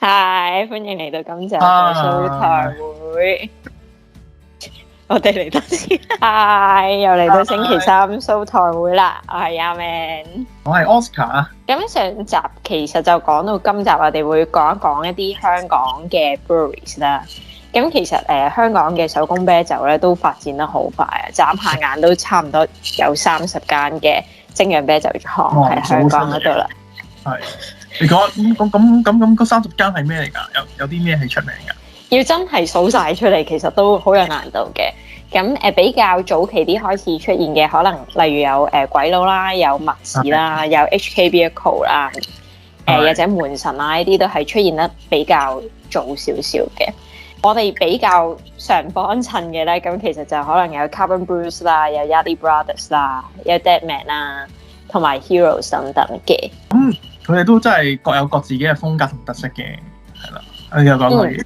Hi，歡迎嚟到今集嘅 show 台會。我哋嚟多次，Hi，又嚟到星期三 show 台會啦。我係阿 Man，我係 Oscar。咁上集其實就講到今集，我哋會講一講一啲香港嘅 breweries 啦。咁其實香港嘅手工啤酒咧都發展得好快啊！眨下眼都差唔多有30間嘅精釀啤酒廠喺香港嗰度啦。係，你講咁嗰30間係咩嚟㗎？有啲咩係出名㗎？要真係數晒出嚟，其實都好有難度嘅。咁比較早期啲開始出現嘅，可能例如有鬼佬啦，有麥士啦，有 HK Beer 啦，或者門神啊，呢啲都係出現得比較早少少嘅。我哋比較常幫襯嘅咧，咁其實就可能有 Carbon Brews 啦，有 Yardley Brothers 啦，有 Deadman 啦，同埋 Heroes 等等嘅。佢哋都真係各有各自己嘅風格同特色嘅，係啦。你又講過嘢，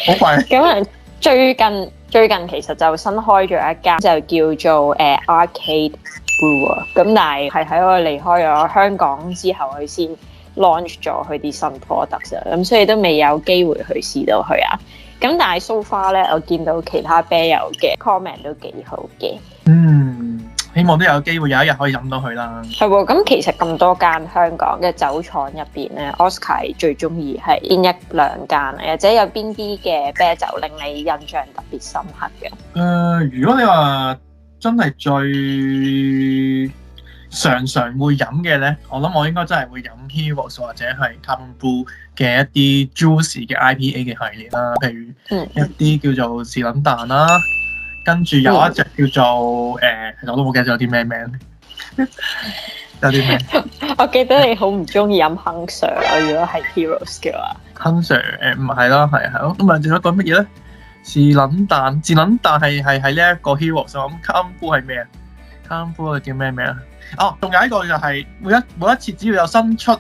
好快。咁啊，最近其實就新開咗一間，就叫做Arcade Brewer。咁但係喺我離開咗香港之後，佢先 launch 咗佢啲新 products 啊。咁所以都未有機會去試到佢啊。咁但係 so far 咧，我見到其他啤友嘅 comment 都幾好嘅。希望都有機會有一日可以飲到佢啦。係喎，咁其實咁多間香港嘅酒廠入邊咧 ，Oscar 最中意係邊一兩間，或者有邊啲嘅啤酒令你印象特別深刻嘅？如果你話真係最常會飲嘅咧，我諗我應該真係會飲 Heroes 或者係 Carbon Brew 嘅一啲 juicy 嘅 IPA 嘅系列啦，譬如一啲叫做士林蛋啦。跟住有一隻叫做其實我都冇記得咗有啲咩名，有啲咩？我記得你好唔中意飲 Hunter 如果係 Heroes 嘅話。Hunter 唔係啦，係咯。咁啊，仲有一個乜嘢咧？士林蛋係呢一個 Heroes。咁 Carbon Brew 係咩啊？Carbon Brew 叫咩名啊？哦，仲有一個就係每一次只要有新出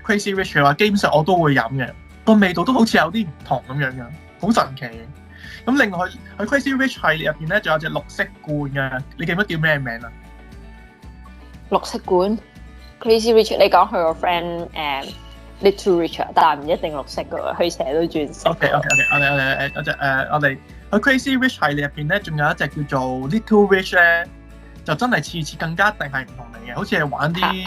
Crazy Rich 嘅話，基本上我都會飲嘅。個味道都好似有啲唔同咁樣嘅，好神奇嘅。咁另外佢 Crazy Rich 系列入邊咧，仲有隻綠色罐嘅，你記唔記得叫咩名啊？綠色罐 Crazy Rich， 你講佢個 friend Little Rich， 但係唔一定綠色嘅喎，佢成日都轉色。OK，我哋佢 Crazy Rich 系列入邊咧，仲有一隻叫做 Little Rich 咧，就真係次更加一定係唔同嚟嘅，好似係玩啲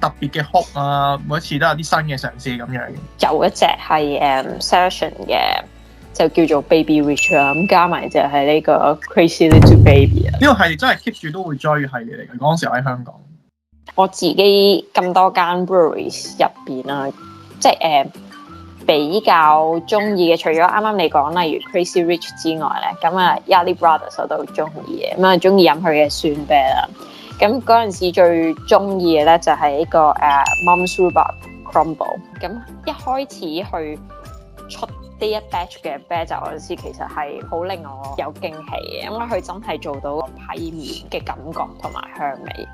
特別嘅 hop 啊，每一次都有啲新嘅嘗試咁樣。有一隻係Session 嘅。就叫做 Baby Rich 啦，咁加埋就係呢個 Crazy Little Baby 啊。呢個系列真係 keep 住都會追嘅系列嚟嘅。嗰陣時我喺香港，我自己咁多間 breweries 入邊啦，即係比較中意嘅，除咗啱啱你講例如 Crazy Rich 之外咧，咁啊 Yardley Brothers 我都好中意嘅，咁啊中意飲佢嘅酸啤啦。咁嗰陣時最中意嘅咧就係呢個Mum's Rhubarb Crumble。咁一開始去出呢一 batch 嘅啤酒嗰陣時，其實係好令我有驚喜嘅，因為佢真係做到批面嘅感覺同埋香味。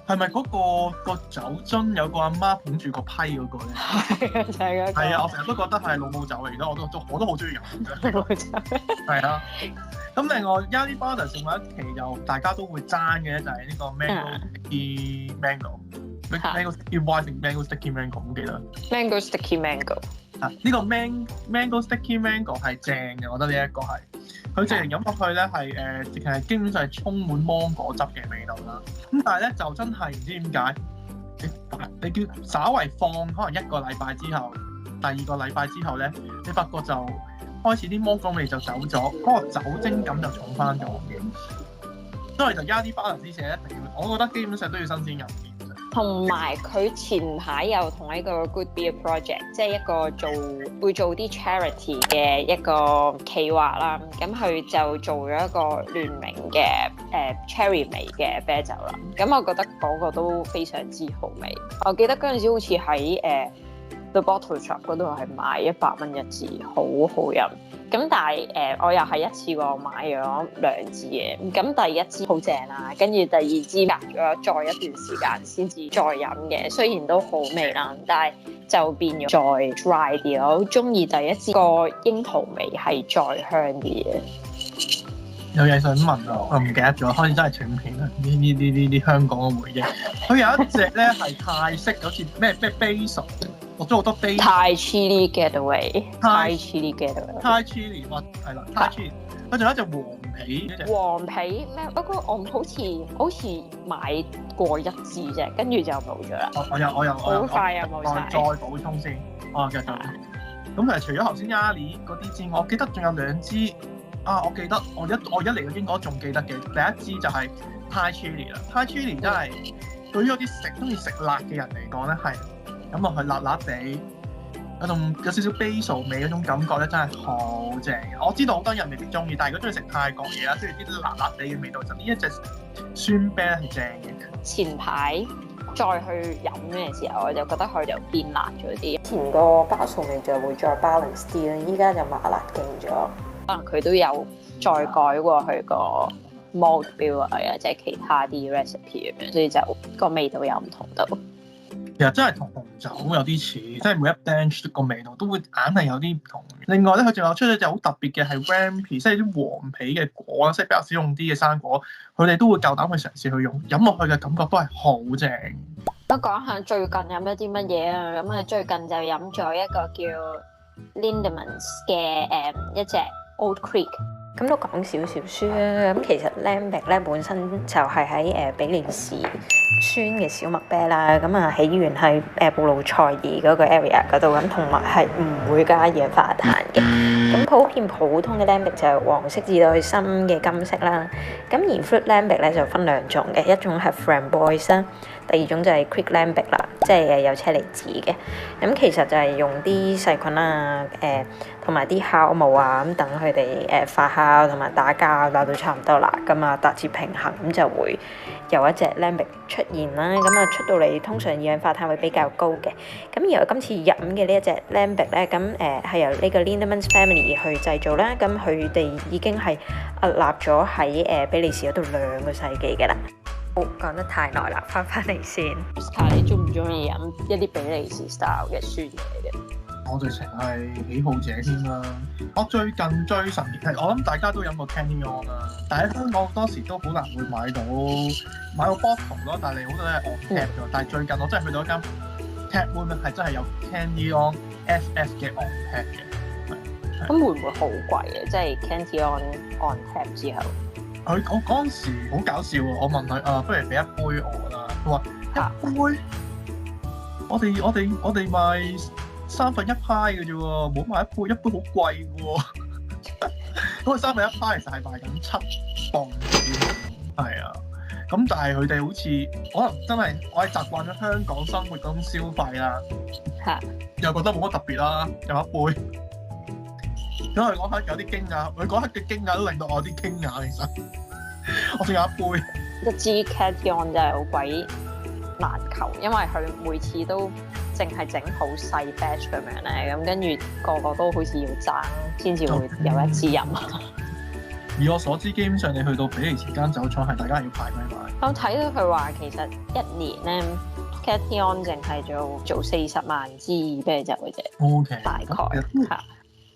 係咪嗰個酒樽有個阿媽捧住個批嗰個咧？係啊，就係嗰個。係啊，我成日都覺得係老母酒嚟，而家我都好中意飲。老母酒。係啊。咁另外 Yardley Brothers 另外一期又大家都會爭嘅就係呢個 Mango Sticky Mango。Mango Sticky Wine 定 Mango Sticky Mango 唔記得。Mango Sticky Mango。呢個 Mango Sticky Mango 係正嘅，我覺得呢一個係佢直情飲落去咧係直情係基本上係充滿芒果汁嘅味道啦。咁但係咧就真係唔知點解你叫稍為放可能1個禮拜之後，第2個禮拜之後咧，你發覺就開始啲芒果味就走咗，嗰個酒精感就重翻咗嘅。所以就 Yardley Brothers 一定要，我覺得基本上都要新鮮飲。同埋佢前排又同一個 Good Beer Project， 即係一個會做啲 charity 嘅一個企劃啦。咁佢就做咗一個聯名嘅cherry 味嘅啤酒啦。咁我覺得嗰個都非常之好味。我記得嗰陣時好似喺The Bottle Shop 嗰度係買100蚊一支，好好飲。咁但係我又係一次過買咗2支嘅，咁第一支好正啦，跟住第二支隔咗再一段時間先至再飲嘅，雖然都好味啦，但係就變咗再 dry 啲咯。我好中意第一支個櫻桃味係再香啲嘅。有嘢想問我唔記得咗，開始真係斷片啦！呢啲香港嘅回憶。佢有一隻咧係泰式，好似咩 basil 落咗好多 base。Thai chili getaway，Thai chili getaway，Thai chili 係啦，Thai chili。佢仲有一隻黃皮咩？不過我好似買過一支啫，跟住就冇咗啦。我又好快又冇晒。再補充先，我繼續。咁除咗頭先 Yali 嗰啲之外，我記得仲有2支啊！我記得我一嚟嘅英國仲記得嘅，第一支就係 Thai chili 啦。Thai chili 真係對於嗰啲中意食辣嘅人嚟講咧，係飲落去辣辣地。有少少 basil 味嗰種感覺咧，真係好正嘅。我知道好多人未必中意，但係如果中意食泰國嘢啦，中意啲辣辣地嘅味道，就呢一隻酸啤係正嘅。前排再去飲嘅時候，我就覺得佢就變辣咗啲。前個巴素味就會再 balance 啲啦，依家就麻辣勁咗。可能佢都有再改過佢個 malt bill 啊，或者其他啲 recipe 咁樣，所以就個味道又唔同到。其實真係同紅酒有啲似，即係每一 batch 個味道都會硬係有啲唔同。另外咧，佢仲有出咗隻好特別嘅係 rampe，即係啲黃皮嘅果啦，即係比較少用啲嘅生果，佢哋都會夠膽去嘗試去用，飲落去嘅感覺都係好正。都講下最近飲咗啲乜嘢啊？咁啊，最近就飲咗一個叫 Lindemans 嘅一隻 Old Creek。咁都講少少書啦。咁其實 Lambic 咧本身就係喺比利時酸嘅小麥啤啦。咁啊起源係布魯塞爾嗰個 area 嗰度，咁同埋係唔會加二氧化碳嘅。咁普通嘅 Lambic 就係黃色至到深嘅金色啦。咁而 Fruit Lambic 咧就分兩種嘅，一種係 Framboise 啦，第二種就係 Creek Lambic 啦，即係有車厘子嘅。咁其實就係用啲細菌啦，同埋啲酵母啊，咁等佢哋發酵同埋打膠打到差唔多啦，咁啊達至平衡，咁就會有一隻 Lambic 出現啦。咁啊出到嚟通常二氧化碳會比較高嘅。咁而我今次飲嘅呢一隻 Lambic 咧，咁係由呢個 Lindemans Family 去製造啦。咁佢哋已經係立咗喺比利時嗰度2個世紀嘅啦。好，講得太耐啦，翻嚟先。Oscar，你中唔中意飲一啲比利時 style 嘅酸嘢嘅？我直情係喜好者添啦。我最近最神奇係，我諗大家都飲過 Cantillon 啦，但喺香港好多時都好難會買到 bottle 咯，但係好多都係 on tap 嘅。但係最近我真係去到一間 tap room 咧，係真係有 Cantillon FS 嘅 on tap 嘅。咁會唔會好貴啊？即係 Cantillon on tap 之後，我嗰陣時好搞笑喎！我問佢不如俾一杯我啦。佢話一杯，我哋賣1/3派嘅啫喎，冇賣一杯好貴嘅喎。咁佢1/3派其實係賣緊7磅嘅，係啊。咁但係佢哋好似可能真係我係習慣咗香港生活嗰種消費啦，又覺得冇乜特別啦，有一杯。咁佢嗰刻有啲驚訝，佢嗰刻嘅驚訝都令到我有啲驚訝。其實我仲有一杯。一支 Cantillon 真係好鬼難求，因為佢每次都淨係整好細 batch 咁樣咧，咁跟住個個都好似要爭先至會有一支飲。以我所知，基本上你去到比利時間酒廠係大家要排隊買。我睇到佢話其實一年咧 Cantillon 淨係做40萬支啤酒嘅啫。OK， 大概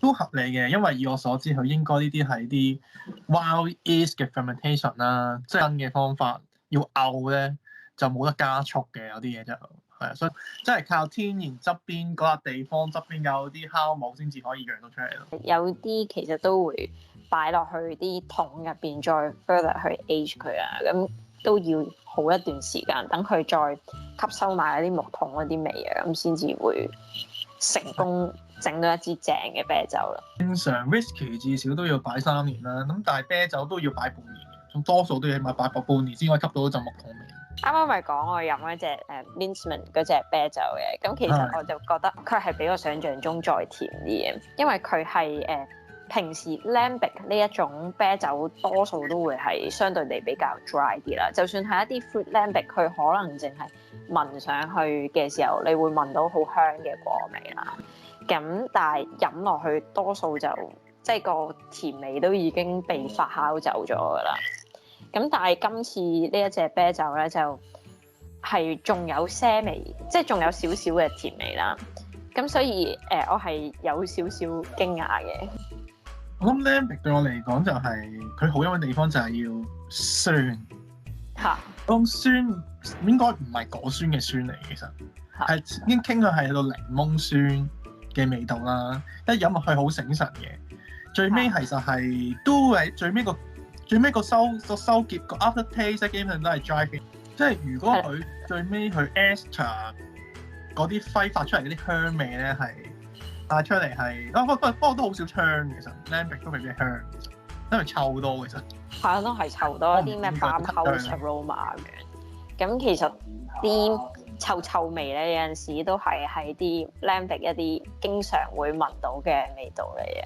都合理嘅，因為以我所知，佢應該呢啲係啲 wild yeast 嘅 fermentation 啦，即係新嘅方法要漚咧就冇得加速嘅，有啲嘢就係啊，所以真係靠天然側邊嗰個地方側邊有啲酵母先至可以養到出嚟咯。有啲其實都會擺落去啲桶入邊，再 further 去 age 佢啊，咁都要好一段時間，等佢再吸收埋嗰啲木桶嗰啲味啊，咁先至會成功整到一支正嘅啤酒啦。正常 whisky 至少都要擺3年啦，咁但係啤酒都要擺半年嘅，咁多數都要起碼擺半年先可以吸到嗰陣木桶味。啱啱咪講我飲嗰隻Lindemans 嗰隻啤酒嘅，咁其實我就覺得佢係比我想象中再甜啲嘅，因為佢係平時 Lambic 呢一種啤酒多數都會係相對地比較 dry 啲啦，就算係一啲 fruit Lambic，佢可能淨係聞上去嘅時候，你會聞到好香嘅果味啦。咁但係飲落去多數就即係個甜味都已經被發酵走咗㗎啦。咁但係今次呢一隻啤酒咧就係仲有些微，即係仲有少少嘅甜味啦。咁所以我係有少少驚訝嘅。我諗 Lambic 對我嚟講就係佢好飲嘅地方就係要酸嚇。咁酸應該唔係果酸嘅酸嚟，其實係已經傾向係到檸檬酸嘅味道啦，一飲落去好醒神嘅。最尾其實係都係最尾個收結個 after taste 基本上都係 dry 嘅，即係如果佢最尾佢 ester 嗰啲揮發出嚟嗰啲香味咧係帶出嚟係不過都好少香其實 lambic 都未必香，因為臭多其實。係啊，都係臭多一啲咩 farmhouse aroma 咁樣。咁其實啲臭味咧，有陣時都係喺啲 lambic 一啲經常會聞到嘅味道嚟嘅。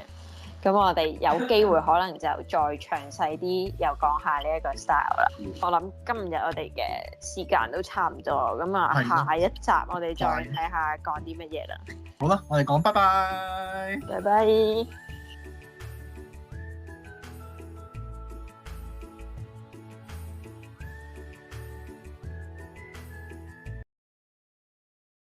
咁我哋有機會可能就再詳細啲又講下呢一個 style 啦。我諗今日我哋嘅時間都差唔多，咁啊下一集我哋再睇下講啲乜嘢啦。好啦，我哋講拜拜。拜拜。